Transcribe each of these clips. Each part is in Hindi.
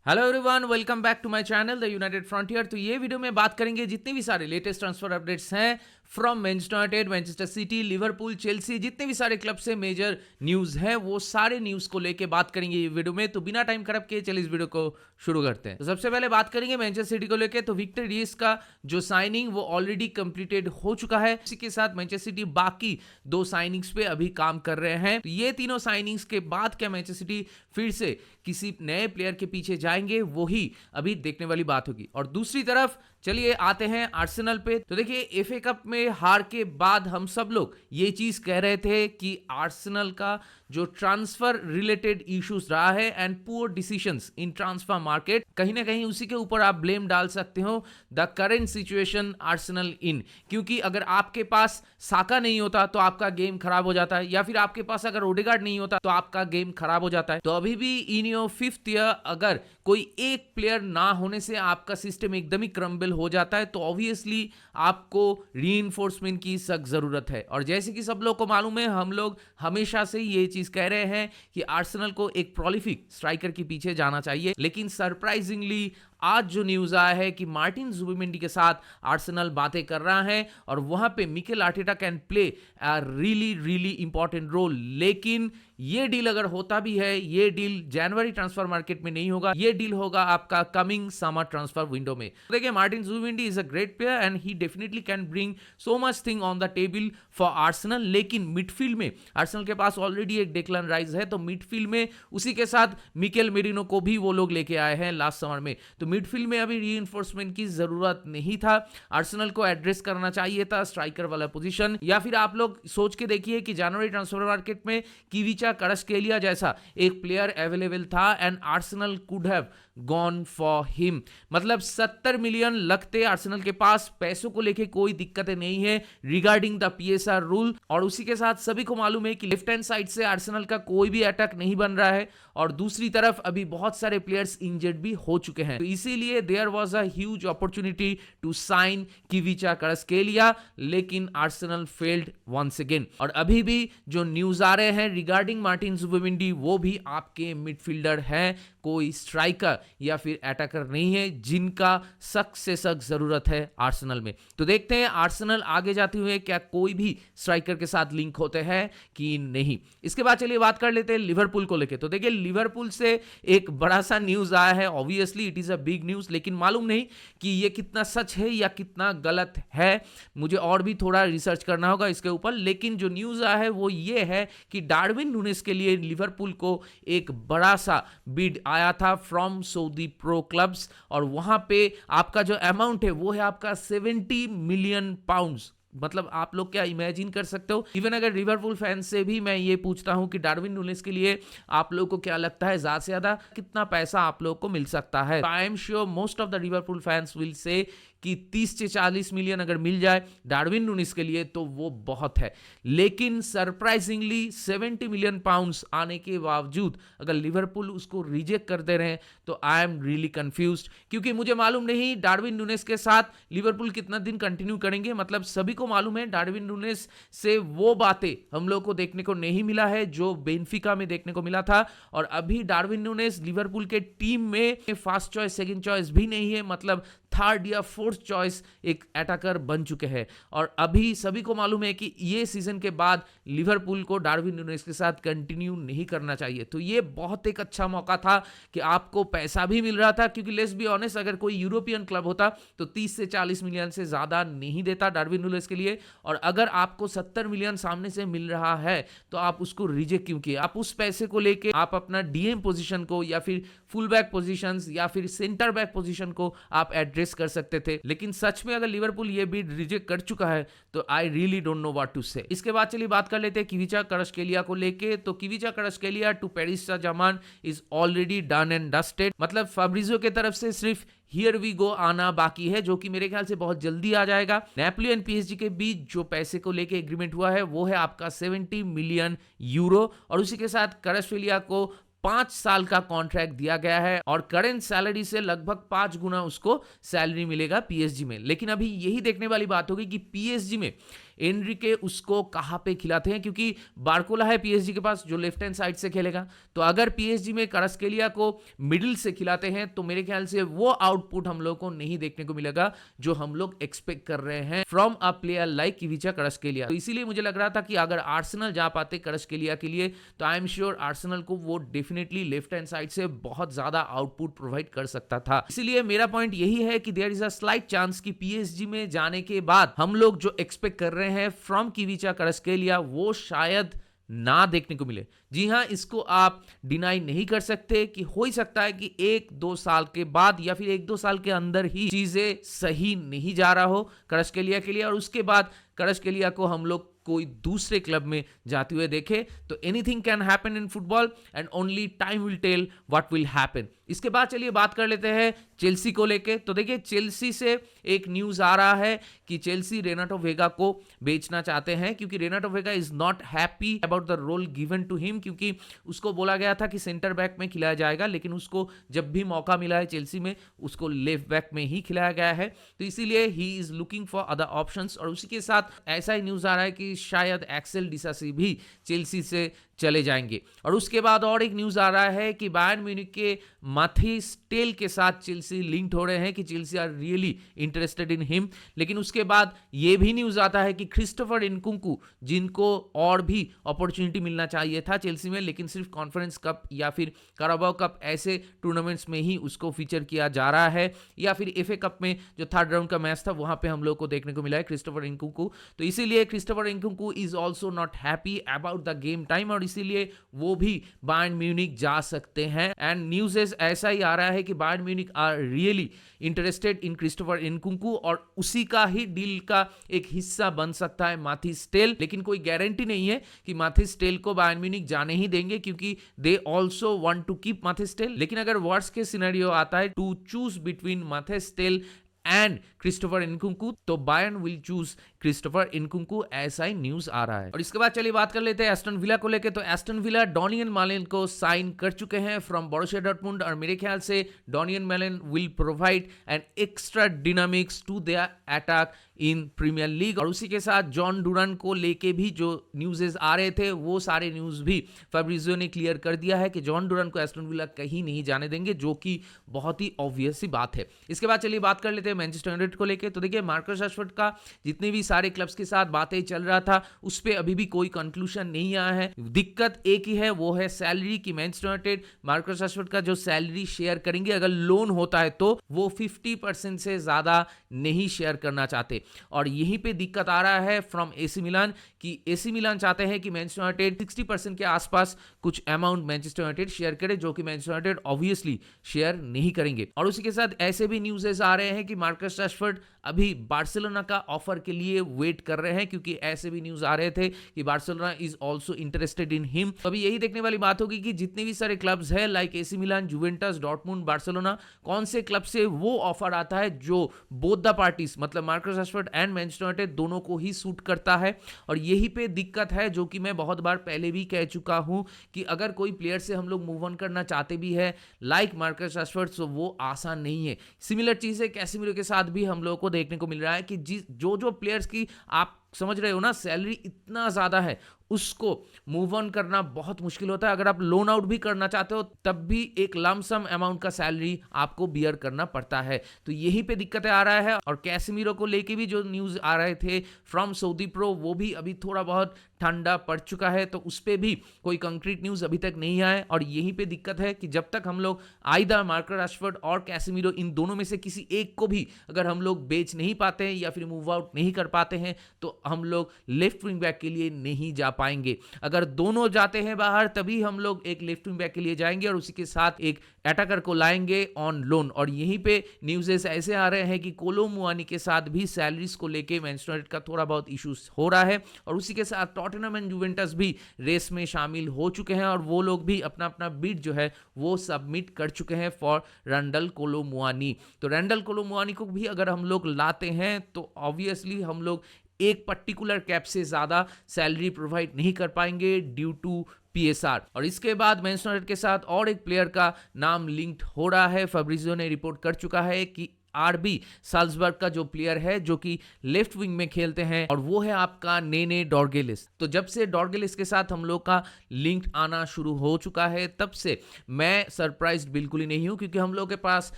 Hello everyone, welcome back to my channel the United Frontier. तो ये वीडियो में बात करेंगे जितने भी सारे लेटेस्ट ट्रांसफर अपडेट्स हैं from Manchester United, Manchester City, Liverpool, Chelsea, जितने भी सारे क्लब से मेजर न्यूज है वो सारे न्यूज को लेके बात करेंगे ये वीडियो में। तो बिना टाइम खराब किए चलिए इस वीडियो को शुरू करते हैं। तो सबसे पहले बात करेंगे मैनचेस्टर सिटी को लेकर। तो विक्टर रीस का जो साइनिंग वो ऑलरेडी कंप्लीटेड हो चुका है। इसी के साथ मैनचेस्टर सिटी बाकी दो साइनिंग्स पे अभी काम कर रहे हैं। तो ये तीनों साइनिंग्स के बाद क्या मैनचेस्टर सिटी फिर से किसी नए प्लेयर के पीछे जाएंगे, वही अभी देखने वाली बात होगी। और दूसरी तरफ चलिए आते हैं आर्सेनल पे। तो देखिए, एफए कप में हार के बाद हम सब लोग ये चीज कह रहे थे कि आर्सेनल का जो ट्रांसफर रिलेटेड इश्यूज रहा है and poor decisions in transfer market, कहीं ना कहीं उसी के ऊपर आप ब्लेम डाल सकते हो द करेंट सिचुएशन आर्सेनल इन। क्योंकि अगर आपके पास साका नहीं होता तो आपका गेम खराब हो जाता है, या फिर आपके पास अगर ओडेगार्ड नहीं होता तो आपका गेम खराब हो जाता है। तो अभी भी इन योर फिफ्थ ईयर अगर कोई एक प्लेयर ना होने से आपका सिस्टम एकदम ही क्रम्बल हो जाता है, तो ऑब्वियसली आपको रीइंफोर्समेंट की सख्त जरूरत है। और जैसे कि सब लोग को मालूम है, हम लोग हमेशा से ये चीज कह रहे हैं कि आर्सेनल को एक प्रोलिफिक स्ट्राइकर के पीछे जाना चाहिए। लेकिन सरप्राइजिंगली आज जो न्यूज आया है कि मार्टिन जुबिमेंडी के साथ आर्सेनल बातें कर रहा है और वहां पे Mikel Arteta can play a really important role. लेकिन ये डील अगर होता भी है, ये डील जनवरी ट्रांसफर मार्केट में नहीं होगा, ये डील होगा आपका कमिंग समर ट्रांसफर विंडो में। देखिए, Martin Zubimendi is a great player and he definitely can bring so much thing on the table for Arsenal. लेकिन मिडफील्ड में आर्सेनल के पास ऑलरेडी एक डेक्लन राइस है, तो मिडफील्ड में उसी के साथ मिकेल मेरिनो को भी वो लोग लेके आए हैं लास्ट समर में। तो मिडफील्ड में अभी रीइंफोर्समेंट की जरूरत नहीं था। आर्सेनल को एड्रेस करना चाहिए था स्ट्राइकर वाला पोजीशन, या फिर आप लोग सोच के देखिए कि जनवरी ट्रांसफर मार्केट में किविचा क्वारात्स्केलिया जैसा एक प्लेयर अवेलेबल था and Arsenal could have gone for him. मतलब 70 मिलियन लगते आर्सेनल के पास, पैसों को लेके कोई दिक्कतें नहीं है रिगार्डिंग द पीएसआर रूल। और उसी के साथ सभी को मालूम है कि लेफ्ट हैंड साइड से आर्सेनल का कोई भी अटैक नहीं बन रहा है, और दूसरी तरफ अभी बहुत सारे प्लेयर्स इंजर्ड भी हो चुके हैं। तो इसीलिए there was a huge opportunity to sign Khvicha Kvaratskhelia, लेकिन आर्सेनल फेल्ड वंस अगेन। और अभी भी जो न्यूज आ रहे हैं रिगार्डिंग मार्टिन जुबिमेंडी, वो भी आपके मिडफील्डर हैं, कोई स्ट्राइकर या फिर अटैकर नहीं है जिनका सख्त से सख्त जरूरत है आर्सेनल में। तो देखते हैं आर्सेनल आगे जाते हुए क्या कोई भी स्ट्राइकर के साथ लिंक होते हैं कि नहीं। इसके बाद चलिए बात कर लेते हैं लिवरपूल को लेके। तो देखिए, लिवरपूल से एक बड़ा सा न्यूज आया है। Obviously it is a big news, लेकिन मालूम नहीं कि ये कितना सच है या कितना गलत है। मुझे और भी थोड़ा रिसर्च करना होगा इसके ऊपर। लेकिन जो न्यूज आया है वो ये है कि डार्विन नूनेस के लिए लिवरपूल को एक बड़ा सा बिड आया था फ्रॉम सऊदी प्रो क्लब्स, और वहां पे आपका जो अमाउंट है वो है आपका 70 मिलियन पाउंड्स। मतलब आप लोग क्या इमेजिन कर सकते हो? इवन अगर लिवरपूल फैन से भी मैं ये पूछता हूं कि डार्विन नूनेस के लिए आप लोग को क्या लगता है ज्यादा से ज्यादा कितना पैसा आप लोग को मिल सकता है? I am sure most of the Liverpool fans will say कि 30 से 40 मिलियन अगर मिल जाए डार्विन नूनेस के लिए तो वो बहुत है। लेकिन सरप्राइजिंगली 70 मिलियन पाउंड्स आने के बावजूद अगर लिवरपूल उसको रिजेक्ट कर दे रहे हैं तो आई एम रियली कंफ्यूज्ड, क्योंकि मुझे मालूम नहीं डार्विन नूनेस के साथ लिवरपूल कितना दिन कंटिन्यू करेंगे। मतलब सभी को मालूम है डार्विन नूनेस से वो बातें हम लोग को देखने को नहीं मिला है जो बेनफिका में देखने को मिला था। और अभी डार्विन नूनेस लिवरपूल के टीम में फर्स्ट चॉइस सेकंड चॉइस भी नहीं है, मतलब थर्ड या फोर्थ चॉइस एक अटैकर बन चुके हैं। और अभी सभी को मालूम है कि ये सीजन के बाद लिवरपूल को डार्विन नूनेस के साथ कंटिन्यू नहीं करना चाहिए। तो ये बहुत एक अच्छा मौका था कि आपको पैसा भी मिल रहा था, क्योंकि लेट्स बी ऑनेस्ट अगर कोई यूरोपियन क्लब होता तो 30 से 40 मिलियन से ज्यादा नहीं देता डार्विन नूनेस के लिए। और अगर आपको 70 मिलियन सामने से मिल रहा है तो आप उसको रिजेक्ट क्यों किए? आप उस पैसे को लेके आप अपना डीएम पोजीशन को या फिर फुल बैक पोजीशंस या फिर सेंटर बैक पोजीशन को आप एड्रेस कर सकते थे। लेकिन सच में अगर लिवरपूल ये बिड रिजेक्ट कर चुका है तो I really don't know what to say. इसके बाद चलिए बात कर लेते हैं किविचा क्वारात्स्केलिया को लेके। तो Khvicha Kvaratskhelia to Paris Saint Germain is already done and dusted. मतलब फैब्रिजियो की तरफ से सिर्फ हियर वी गो आना बाकी है, जो कि मेरे ख्याल से बहुत जल्दी आ जाएगा। नेपोली एंड पीएसजी के बीच जो पैसे को लेके एग्रीमेंट हुआ है वो है आपका 70 मिलियन यूरो, और उसी के साथ क्वारात्स्केलिया को 5 साल का कॉन्ट्रैक्ट दिया गया है और करेंट सैलरी से लगभग 5 गुना उसको सैलरी मिलेगा पीएसजी में। लेकिन अभी यही देखने वाली बात होगी कि पीएसजी में एनरिके उसको कहाँ पे खिलाते हैं, क्योंकि बारकोला है पीएसजी के पास जो लेफ्ट हैंड साइड से खेलेगा। तो अगर पीएसजी में क्वारात्स्केलिया को मिडिल से खिलाते हैं तो मेरे ख्याल से वो आउटपुट हम लोग को नहीं देखने को मिलेगा जो हम लोग एक्सपेक्ट कर रहे हैं फ्रॉम अ प्लेयर लाइक इविचा क्वारात्स्केलिया। तो इसीलिए मुझे लग रहा था कि अगर आर्सेनल जा पाते क्वारात्स्केलिया के लिए तो आई एम श्योर आर्सेनल को वो डेफिनेटली लेफ्ट हैंड साइड से बहुत ज्यादा आउटपुट प्रोवाइड कर सकता था। इसीलिए मेरा पॉइंट यही है कि there is a slight chance कि पीएसजी में जाने के बाद हम लोग जो एक्सपेक्ट कर रहे हैं फ्रॉम इविचा क्वारात्स्केलिया वो शायद ना देखने को मिले। जी हाँ, इसको आप डिनाई नहीं कर सकते कि हो ही सकता है कि 1-2 साल के बाद या फिर 1-2 साल के अंदर ही चीजें सही नहीं जा रहा हो क्वारात्स्केलिया के लिए और उसके बाद क्वारात्स्केलिया को हम लोग कोई दूसरे क्लब में जाते हुए देखे। तो anything can happen in football and only time will tell what will happen. इसके बाद चलिए बात कर लेते हैं चेल्सी को लेके। तो देखिए चेल्सी से एक न्यूज आ रहा है कि चेल्सी रेनाटो वेगा को बेचना चाहते हैं क्योंकि Renato Veiga is not happy about the role given to him, क्योंकि उसको बोला गया था कि सेंटर बैक में खिलाया जाएगा लेकिन उसको जब भी मौका मिला है चेल्सी में उसको लेफ्ट बैक में ही खिलाया गया है। तो इसीलिए he is looking for other options और उसी के साथ ऐसा ही न्यूज आ रहा है कि शायद एक्सेल डिसासी भी चेल्सी से चले जाएंगे। और उसके बाद और एक न्यूज आ रहा है कि बायर्न म्यूनिख के माथिस टेल के साथ चेल्सी लिंक्ड हो रहे हैं कि Chelsea are really interested in him. लेकिन उसके बाद ये भी न्यूज आता है कि क्रिस्टोफर इनकुंकू, जिनको और भी अपॉर्चुनिटी मिलना चाहिए था चेल्सी में लेकिन सिर्फ कॉन्फ्रेंस कप या फिर कैराबाओ कप ऐसे टूर्नामेंट्स में ही उसको फीचर किया जा रहा है या फिर एफए कप में जो थर्ड राउंड का मैच था वहां पे हम लोग को देखने को मिला है क्रिस्टोफर इनकुंकू। तो इसीलिए Christopher Nkunku is also not happy about the game time और इसीलिए वो भी बायर्न म्यूनिख जा सकते हैं। एंड न्यूज़ ऐसा ही आ रहा है कि Bayern Munich are really interested in Christopher Nkunku और उसी का ही डील का एक हिस्सा बन सकता है माथिस टेल। लेकिन कोई गारंटी नहीं है कि माथिस टेल को बायर्न म्यूनिख जाने ही देंगे क्योंकि they also want to keep Mathys Tel. लेकिन अगर वर्स्ट के सिनेरियो आता है to choose between Mathys Tel and Christopher Nkunku तो Bayern will choose Christopher Nkunku, ऐसा ही न्यूज आ रहा है। और इसके बाद चलिए बात कर लेते हैं एस्टन विला को लेके। तो एस्टन विला डोनियन मालेन को साइन कर चुके हैं फ्रॉम बोरुसिया डॉर्टमुंड और मेरे ख्याल से Donyell Malen will provide an extra dynamics to their attack in Premier League. और उसी के साथ जॉन डूरन को लेके भी जो न्यूज़ आ रहे थे वो सारे न्यूज़ भी फैब्रिजियो ने क्लियर कर दिया है कि जॉन डूरन को एस्टन विला कहीं नहीं जाने देंगे, जो कि बहुत ही ऑब्वियस सी बात है। इसके बाद चलिए बात कर लेते हैं मैनचेस्टर यूनाइटेड को लेके। तो देखिए मार्कस राशफोर्ड का जितने भी सारे क्लब्स के साथ बातें चल रहा था उस पर अभी भी कोई कंक्लूजन नहीं आया है। दिक्कत एक ही है, वो है सैलरी की। मैनचेस्टर यूनाइटेड मार्कस राशफोर्ड का जो सैलरी शेयर करेंगे अगर लोन होता है तो वो 50% से ज्यादा नहीं शेयर करना चाहते और यहीं पे दिक्कत आ रहा है फ्रॉम एसी मिलान कि एसी मिलान चाहते हैं कि मैनचेस्टर यूनाइटेड 60% के आसपास कुछ अमाउंट मैनचेस्टर यूनाइटेड शेयर करे, जो कि मैनचेस्टर यूनाइटेड ऑब्वियसली शेयर नहीं करेंगे। और उसी के साथ ऐसे भी न्यूज़ आ रहे हैं कि मार्कस राशफोर्ड अभी बार्सिलोना का ऑफर के लिए वेट कर रहे हैं क्योंकि ऐसे भी न्यूज आ रहे थे कि Barcelona is also interested in him. अभी यही देखने वाली बात होगी कि जितने भी सारे क्लब्स हैं like AC Milan, Juventus, Dortmund, Barcelona, कौन से क्लब से वो ऑफर आता है जो बोथ द पार्टीज मतलब Marcus Rashford and Manchester United दोनों को ही सूट करता है। और यही पे दिक्कत है जो कि मैं बहुत बार पहले भी कह चुका हूं कि अगर कोई प्लेयर से हम लोग मूव ऑन करना चाहते भी है लाइक मार्कस राशफोर्ड तो वो आसान नहीं है। सिमिलर चीज है कैसेमीरो के साथ भी हम लोगों को देखने को मिल रहा है कि जो प्लेयर्स की आप समझ रहे हो ना सैलरी इतना ज्यादा है उसको मूव ऑन करना बहुत मुश्किल होता है। अगर आप लोन आउट भी करना चाहते हो तब भी एक लमसम अमाउंट का सैलरी आपको बियर करना पड़ता है। तो यहीं पे दिक्कतें आ रहा है। और कैसेमीरो को लेके भी जो न्यूज आ रहे थे फ्रॉम सऊदी प्रो वो भी अभी थोड़ा बहुत ठंडा पड़ चुका है, तो उस पर भी कोई कंक्रीट न्यूज अभी तक नहीं आए। और यहीं पे दिक्कत है कि जब तक हम लोग आइदर मार्कस राशफोर्ड और कैसेमीरो इन दोनों में से किसी एक को भी अगर हम लोग बेच नहीं पाते हैं या फिर मूव आउट नहीं कर पाते हैं तो हम लोग लेफ्ट विंग बैक के लिए नहीं जा पाएंगे। अगर दोनों जाते हैं बाहर तभी हम लोग एक लेफ्ट विंग बैक के लिए जाएंगे और उसी के साथ एक अटैकर को लाएंगे ऑन लोन। और यहीं पे न्यूज़ ऐसे आ रहे हैं कि कोलो मुआनी के साथ भी सैलरीज को लेके मैनचेस्टर यूनाइटेड का थोड़ा बहुत इश्यूज हो रहा है। और उसी के साथ टॉटनहम एंड जुवेंटस भी रेस में शामिल हो चुके हैं और वो लोग भी अपना अपना बिड जो है वो सबमिट कर चुके हैं फॉर रैंडल कोलो मुआनी। तो रैंडल कोलो मुआनी को भी अगर हम लोग लाते हैं तो ऑब्वियसली हम लोग एक पर्टिकुलर कैप से ज्यादा सैलरी प्रोवाइड नहीं कर पाएंगे ड्यू टू PSR। और इसके बाद मैनचेस्टर यूनाइटेड के साथ और एक प्लेयर का नाम लिंक्ड हो रहा है। फैब्रिजियो ने रिपोर्ट कर चुका है कि आरबी साल्जबर्ग का जो प्लेयर है जो कि लेफ्ट विंग में खेलते हैं, और वो है आपका नेने डॉर्गेलिस। तो जब से डॉर्गेलिस के साथ हम लोग का लिंक आना शुरू हो चुका है, तब से मैं सरप्राइज्ड बिल्कुल ही नहीं हूं, क्योंकि हम लोग के पास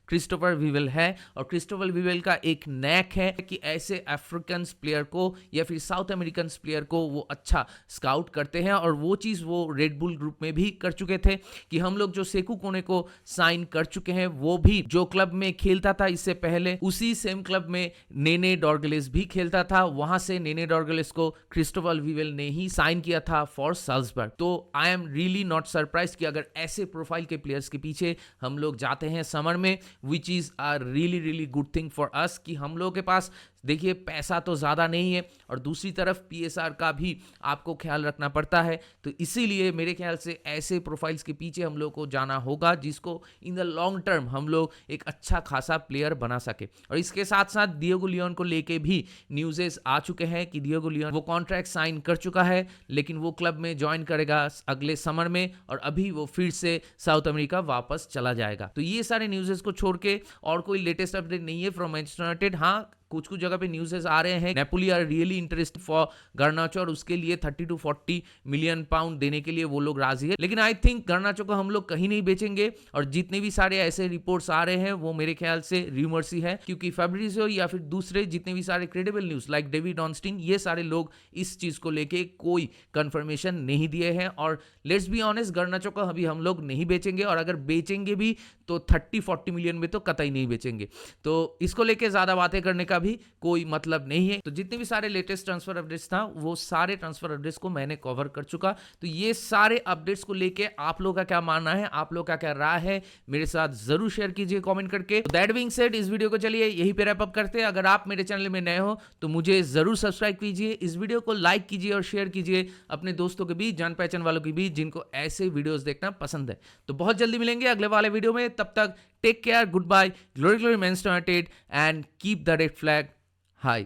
क्रिस्टोफर विवेल है, और क्रिस्टोफर विवेल का एक नैक है कि ऐसे अफ्रीकन प्लेयर को या फिर साउथ अमेरिकन प्लेयर को वो अच्छा स्काउट करते हैं। और वो चीज वो रेड बुल ग्रुप में भी कर चुके थे कि हम लोग जो सेकू कोने को साइन कर चुके हैं, वो भी जो क्लब में खेलता था इससे पहले, उसी सेम क्लब में नेने डॉर्गेलिस भी खेलता था। वहां से नेने डॉर्गेलिस को क्रिस्टोफर विवेल ने ही साइन किया था फॉर साल्जबर्ग। तो I am really not surprise कि अगर ऐसे प्रोफाइल के प्लेयर्स के पीछे हम लोग जाते हैं समर में, which is a really really good thing for us, कि हम लोग के पास देखिए पैसा तो ज़्यादा नहीं है, और दूसरी तरफ पीएसआर का भी आपको ख्याल रखना पड़ता है। तो इसीलिए मेरे ख्याल से ऐसे प्रोफाइल्स के पीछे हम लोग को जाना होगा जिसको इन द लॉन्ग टर्म हम लोग एक अच्छा खासा प्लेयर बना सके। और इसके साथ साथ डिएगो लियोन को लेके भी न्यूज़ेस आ चुके हैं कि डिएगो लियोन वो कॉन्ट्रैक्ट साइन कर चुका है, लेकिन वो क्लब में ज्वाइन करेगा अगले समर में, और अभी वो फिर से साउथ अमेरिका वापस चला जाएगा। तो ये सारे न्यूज़ेस को छोड़ के और कोई लेटेस्ट अपडेट नहीं है फ्रॉम मैनचेस्टर यूनाइटेड। हाँ, कुछ कुछ जगह पे न्यूज़ आ रहे हैं Napoli are really interested for Garnacho, और उसके लिए 30 to 40 मिलियन पाउंड देने के लिए वो लोग राजी है। लेकिन आई थिंक गर्नाचो को हम लोग कहीं नहीं बेचेंगे, और जितने भी सारे ऐसे रिपोर्ट्स आ रहे हैं वो मेरे ख्याल से रूमर्स ही है, क्योंकि फैब्रिजियो या फिर दूसरे जितने भी सारे क्रेडिबल न्यूज लाइक डेविड ऑनस्टीन, ये सारे लोग इस चीज को लेके कोई कंफर्मेशन नहीं दिए हैं। और लेट्स बी ऑनेस्ट, गर्नाचो को अभी हम लोग नहीं बेचेंगे, और अगर बेचेंगे भी तो 30-40 मिलियन में तो कतई नहीं बेचेंगे। तो इसको लेके ज्यादा बातें करने का भी कोई मतलब नहीं है। तो जितने भी सारे लेटेस्ट ट्रांसफर अपडेट्स था, वो सारे ट्रांसफर अपडेट्स को मैंने कवर कर चुका। तो ये सारे अपडेट्स को लेके आप लोग का क्या मानना है, आप लोग का क्या राय है, मेरे साथ जरूर शेयर कीजिए कमेंट करके। दैट बीइंग सेड, इस वीडियो को चलिए यहीं पे रैप अप करते हैं। अगर आप मेरे चैनल में नए हो तो मुझे जरूर सब्सक्राइब कीजिए, इस वीडियो को लाइक कीजिए और शेयर कीजिए अपने दोस्तों के बीच, जान पहचान वालों के बीच जिनको ऐसे वीडियोस देखना पसंद है। तो बहुत जल्दी मिलेंगे अगले वाले वीडियो में, तब तक take care, good bye, glory glory Manchester United, and keep the red flag high.